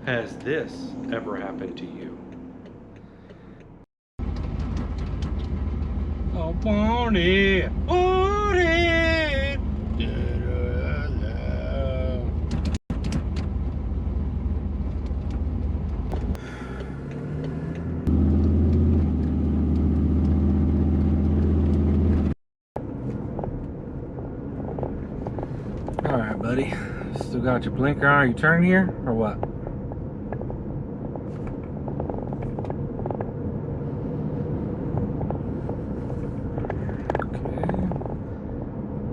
Has this ever happened to you? Oh, want it, want it. All right, buddy. Still got your blinker on. Are you turning here or what? Okay.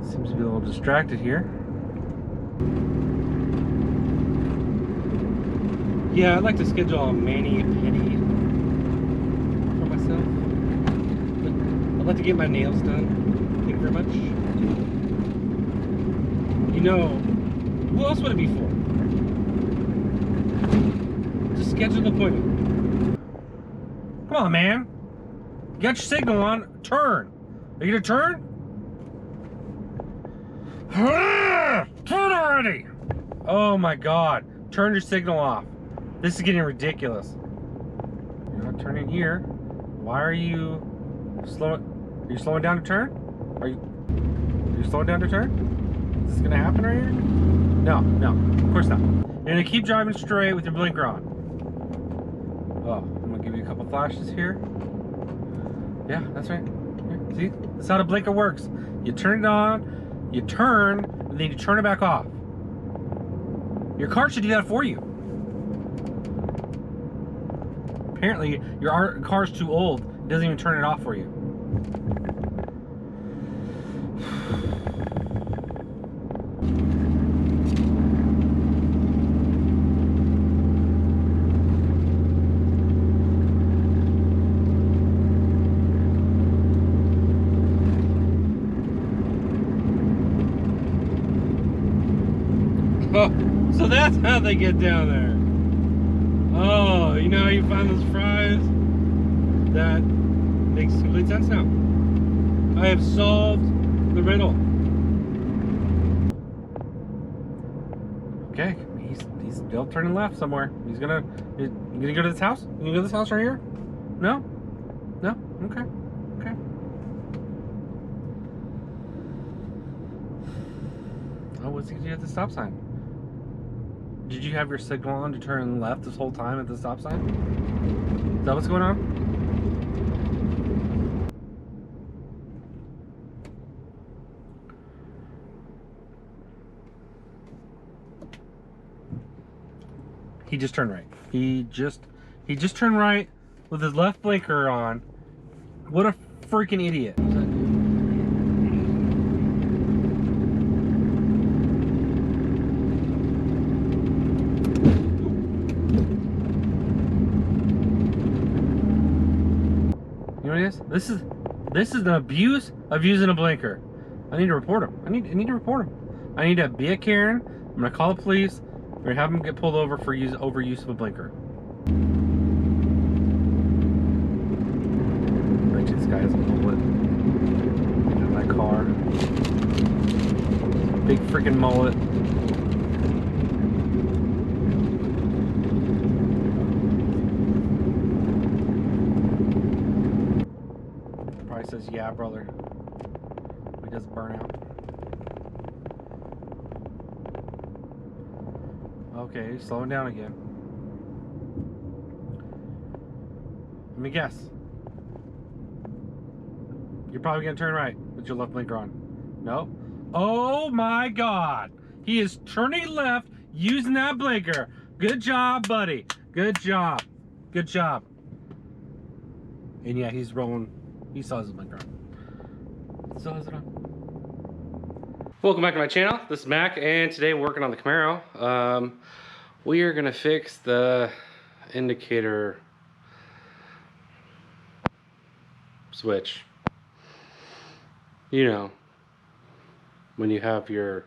Seems to be a little distracted here. Yeah, I'd like to schedule a mani-pedi for myself. I'd like to get my nails done. Thank you very much. You know, who else would it be for? Just schedule an appointment. Come on, man. You got your signal on. Turn. Are you gonna turn? Turn already! Oh my God. Turn your signal off. This is getting ridiculous. You're not turning here. Why are you slowing? Are you slowing down to turn? Are you slowing down to turn? Is this gonna happen right here? No, no, of course not. You're gonna keep driving straight with your blinker on. Oh, I'm gonna give you a couple flashes here. Yeah, that's right. Here, see? That's how the blinker works. You turn it on, you turn, and then you turn it back off. Your car should do that for you. Apparently, your car's too old. It doesn't even turn it off for you. Oh, so that's how they get down there. Oh, you know how you find those fries? That makes complete sense now. I have solved the riddle. Okay, he's still turning left somewhere. You gonna go to this house? You gonna go to this house right here? No? No? Okay. Okay. Oh, what's he gonna do at the stop sign? Did you have your signal on to turn left this whole time at the stop sign? Is that what's going on? He just turned right. He just turned right with his left blinker on. What a freaking idiot. You know what it is? This is the abuse of using a blinker. I need to report him. I need to report him. I need to be a Karen. I'm gonna call the police. We're gonna have him get pulled over for overuse of a blinker. I bet you this guy has a mullet in my car. Big freaking mullet. Probably says, yeah, brother. He does burnout. Okay, he's slowing down again. Let me guess. You're probably gonna turn right with your left blinker on. No? Oh my God! He is turning left using that blinker. Good job, buddy. Good job. Good job. And yeah, he's rolling. He still has his blinker on. Still has it on. Welcome back to my channel. This is Mac, and today we're working on the Camaro. We are gonna fix the indicator switch. You know, when you have your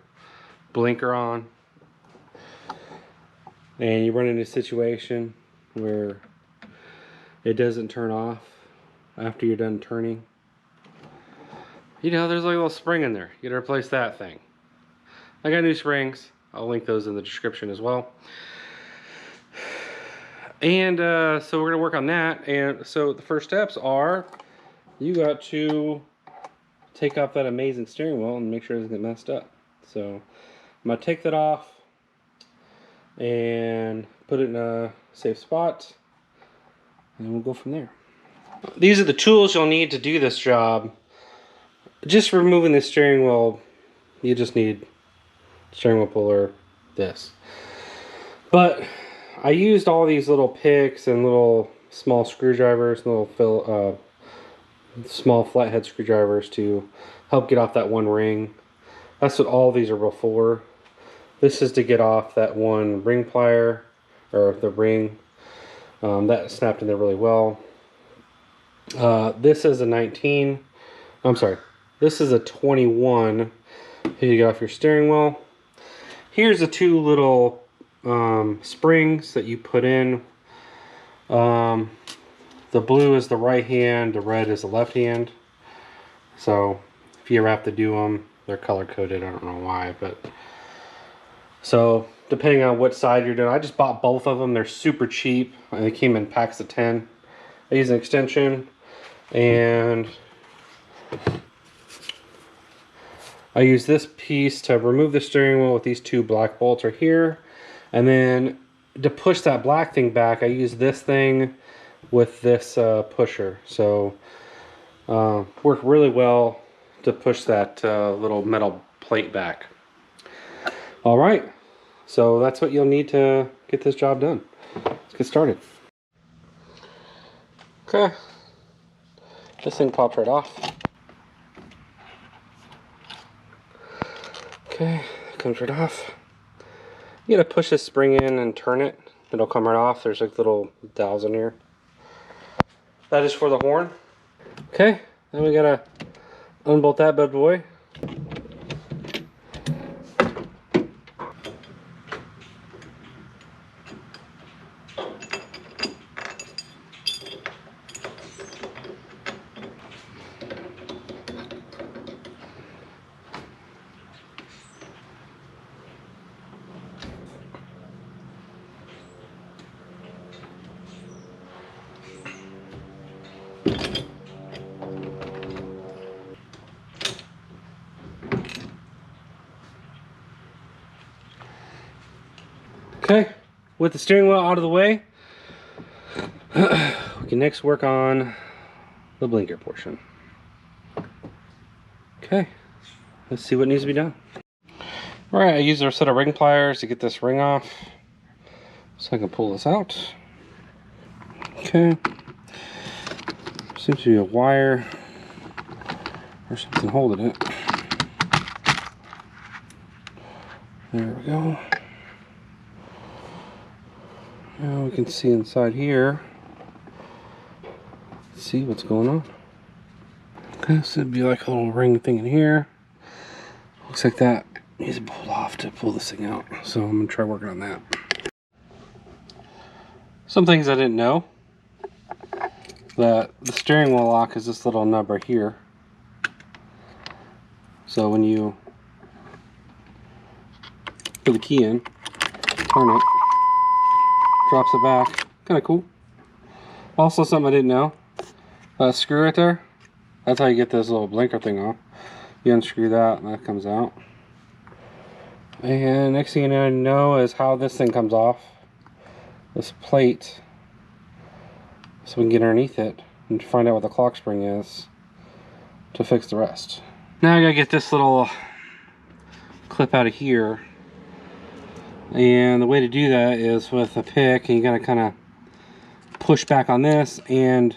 blinker on and you run into a situation where it doesn't turn off after you're done turning. You know, there's like a little spring in there. You gotta replace that thing. I got new springs. I'll link those in the description as well. And so we're gonna work on that. And so the first steps are, you got to take off that amazing steering wheel and make sure it doesn't get messed up. So I'm gonna take that off and put it in a safe spot, and we'll go from there. These are the tools you'll need to do this job. Just removing the steering wheel, you just need steering wheel puller, this. But I used all these little picks and little small screwdrivers, little small flathead screwdrivers to help get off that one ring. That's what all these are for. This is to get off that one ring plier, or the ring. That snapped in there really well. This is a 19. I'm sorry. This is a 21. Here you get off your steering wheel. Here's the two little springs that you put in. The blue is the right hand, the red is the left hand. So if you ever have to do them, they're color coded. I don't know why, but so depending on what side you're doing, I just bought both of them. They're super cheap, and they came in packs of 10. I use an extension, and I use this piece to remove the steering wheel with these two black bolts right here. And then to push that black thing back, I use this thing with this pusher. So work really well to push that little metal plate back. All right, so that's what you'll need to get this job done. Let's get started. Okay, this thing pops right off. Okay, it comes right off. You gotta push this spring in and turn it. It'll come right off. There's like little dowels in here. That is for the horn. Okay, then we gotta unbolt that bad boy. Okay, with the steering wheel out of the way, we can next work on the blinker portion. Okay, let's see what needs to be done. All right, I used a set of ring pliers to get this ring off, so I can pull this out. Okay, seems to be a wire or something holding it. There we go. Now we can see inside here. Let's see what's going on. Okay, so it'd be like a little ring thing in here. Looks like that needs to be pulled off to pull this thing out. So I'm gonna try working on that. Some things I didn't know. That the steering wheel lock is this little nub right here. So when you put the key in, turn it, drops it back. Kind of cool. Also, something I didn't know. That screw right there, that's how you get this little blinker thing off. You unscrew that and that comes out. And next thing you know is how this thing comes off. This plate. So we can get underneath it and find out what the clock spring is to fix the rest. Now I gotta get this little clip out of here. And the way to do that is with a pick, and you gotta kind of push back on this and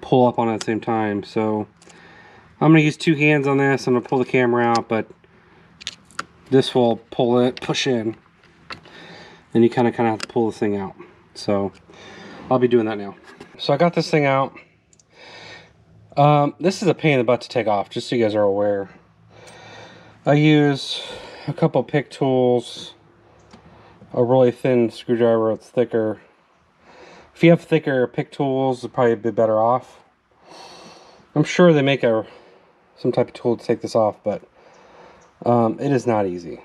pull up on it at the same time. So I'm gonna use two hands on this. I'm gonna pull the camera out, but this will pull it, push in, and you kind of have to pull this thing out. So I'll be doing that now. So I got this thing out. This is a pain in the butt to take off, just so you guys are aware. I use a couple pick tools, a really thin screwdriver that's thicker. If you have thicker pick tools, it'll probably be better off. I'm sure they make some type of tool to take this off, but it is not easy.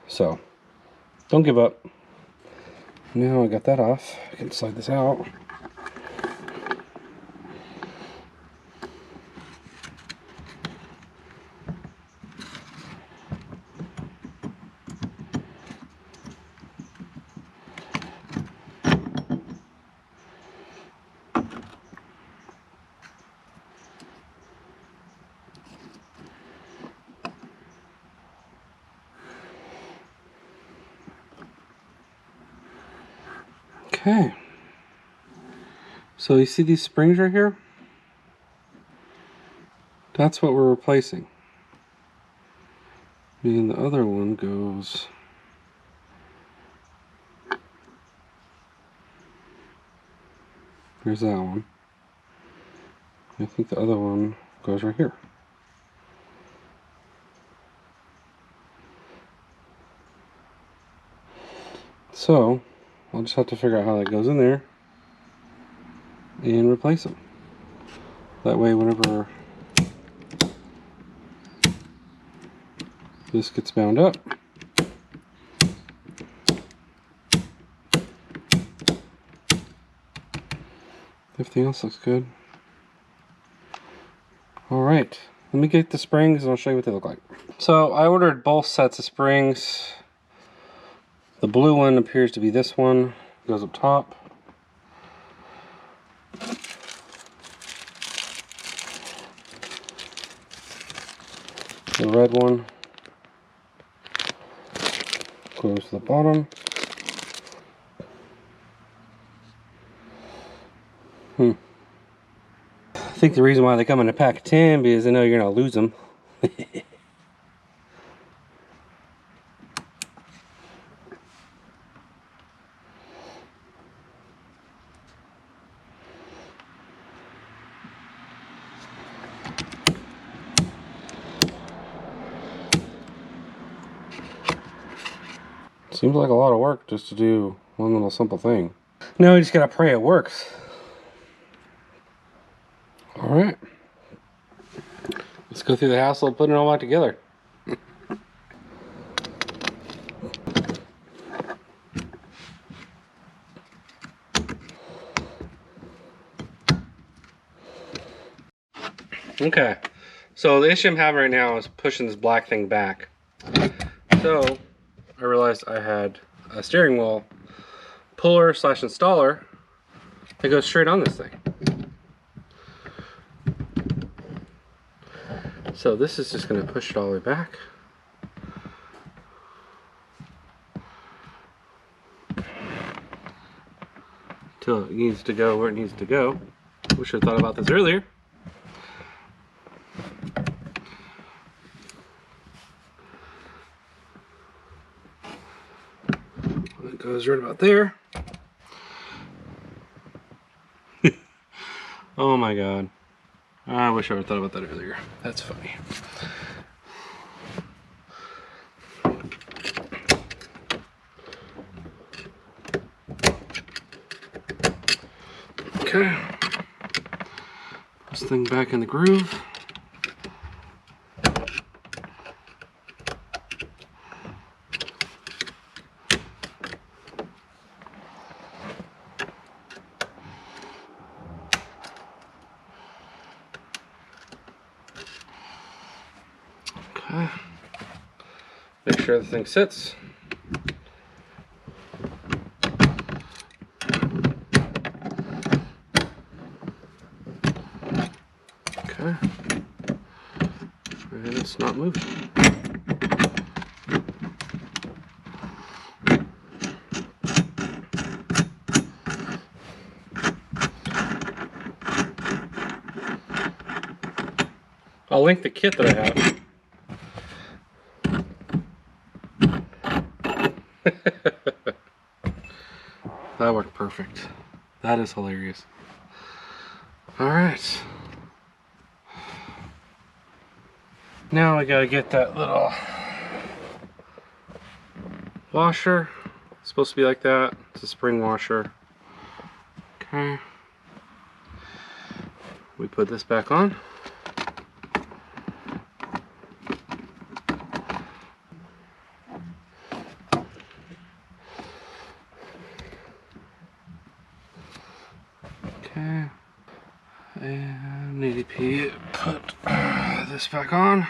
So don't give up. Now I got that off, I can slide this out. Okay, so you see these springs right here? That's what we're replacing. And the other one goes there's that one. I think the other one goes right here. So I'll just have to figure out how that goes in there and replace them. That way whenever this gets bound up, everything else looks good. Alright, let me get the springs and I'll show you what they look like. So I ordered both sets of springs. The blue one appears to be this one, goes up top. The red one goes to the bottom. I think the reason why they come in a pack of 10 because they know you're going to lose them. Seems like a lot of work just to do one little simple thing. Now we just gotta pray it works. Alright. Let's go through the hassle of putting it all back together. Okay, so the issue I'm having right now is pushing this black thing back. So I realized I had a steering wheel puller / installer that goes straight on this thing. So this is just going to push it all the way back. Till it needs to go where it needs to go. Wish I thought about this earlier. It goes right about there. Oh my god. I wish I would have thought about that earlier. That's funny. Okay. This thing back in the groove. Okay. Make sure the thing sits. Okay. And it's not moving. I'll link the kit that I have. That worked perfect. That is hilarious. Alright. Now I gotta get that little washer. It's supposed to be like that. It's a spring washer. Okay. We put this back on. Okay. And ADP, put this back on.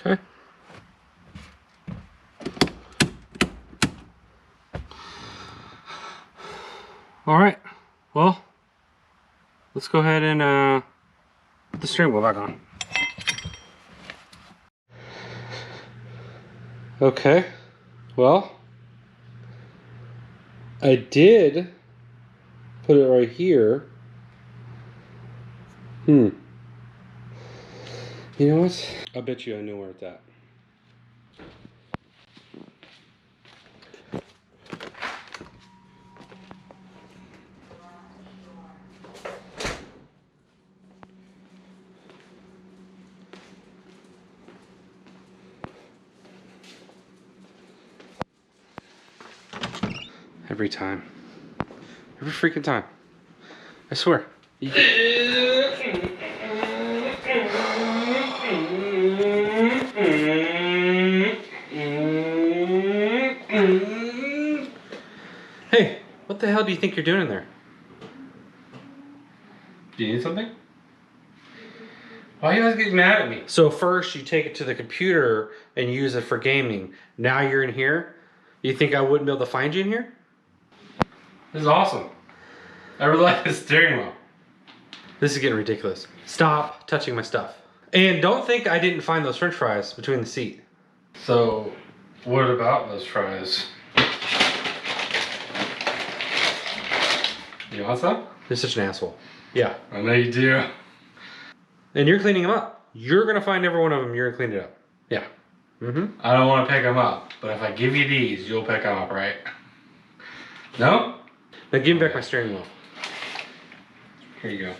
Okay. All right. Well, let's go ahead and put the steering wheel back on. Okay. Well, I did put it right here. You know what? I bet you I know where it's at. Every time. Every freaking time. I swear. Hey, what the hell do you think you're doing in there? Do you need something? Why are you guys getting mad at me? So first you take it to the computer and use it for gaming. Now you're in here? You think I wouldn't be able to find you in here? This is awesome. I really like this steering wheel. This is getting ridiculous. Stop touching my stuff. And don't think I didn't find those french fries between the seat. So, what about those fries? You want some? You're such an asshole. Yeah. I know you do. And you're cleaning them up. You're gonna find every one of them, you're gonna clean it up. Yeah. I don't wanna pick them up, but if I give you these, you'll pick them up, right? No? Now give me back my steering wheel. Here you go.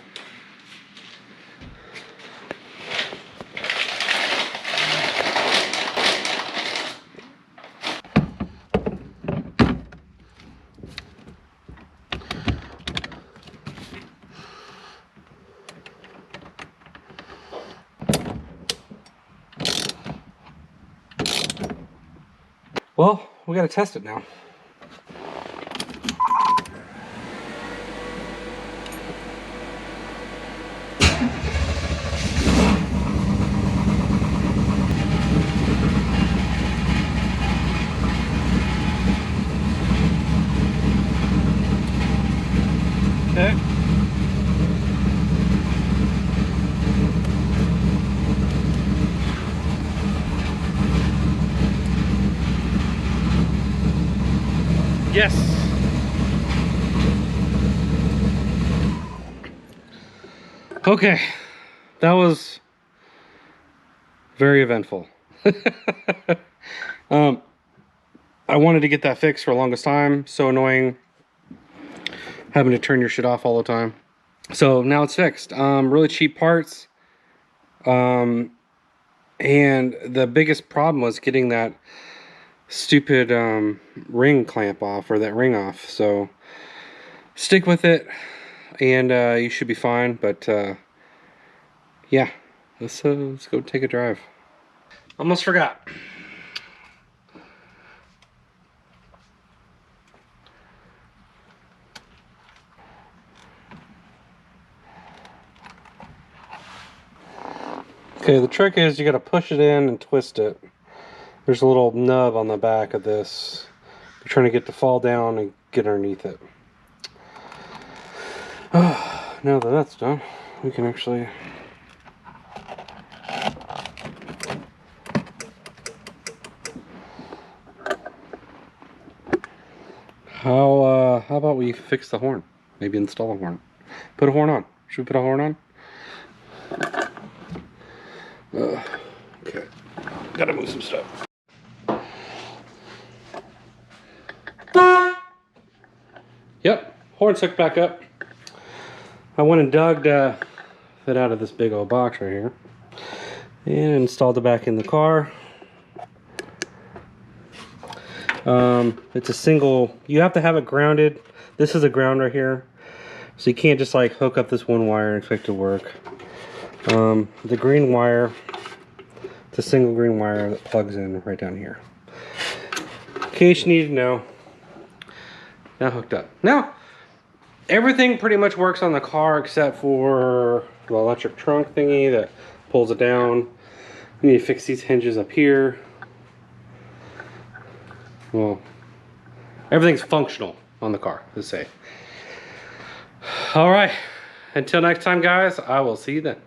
Well, we gotta test it now. Okay. Yes. Okay. That was very eventful. I wanted to get that fixed for the longest time. So annoying having to turn your shit off all the time. So now it's fixed. Really cheap parts. And the biggest problem was getting that stupid ring clamp off, or that ring off. So stick with it and you should be fine. But yeah, let's go take a drive. Almost forgot. Okay, the trick is you got to push it in and twist it. There's a little nub on the back of this. You're trying to get to fall down and get underneath it. Now that that's done, we can actually How about we fix the horn? Maybe install a horn. Put a horn on. Should we put a horn on? Okay. Gotta move some stuff. Yep, horn's hooked back up. I went and dug it out of this big old box right here and installed it back in the car. It's a single, you have to have it grounded. This is a ground right here, so you can't just like hook up this one wire and expect it to work. The green wire, it's a single green wire that plugs in right down here. In case you need to know, now hooked up. Now, everything pretty much works on the car except for the electric trunk thingy that pulls it down. We need to fix these hinges up here. Well, everything's functional on the car, let's say. All right, until next time, guys, I will see you then.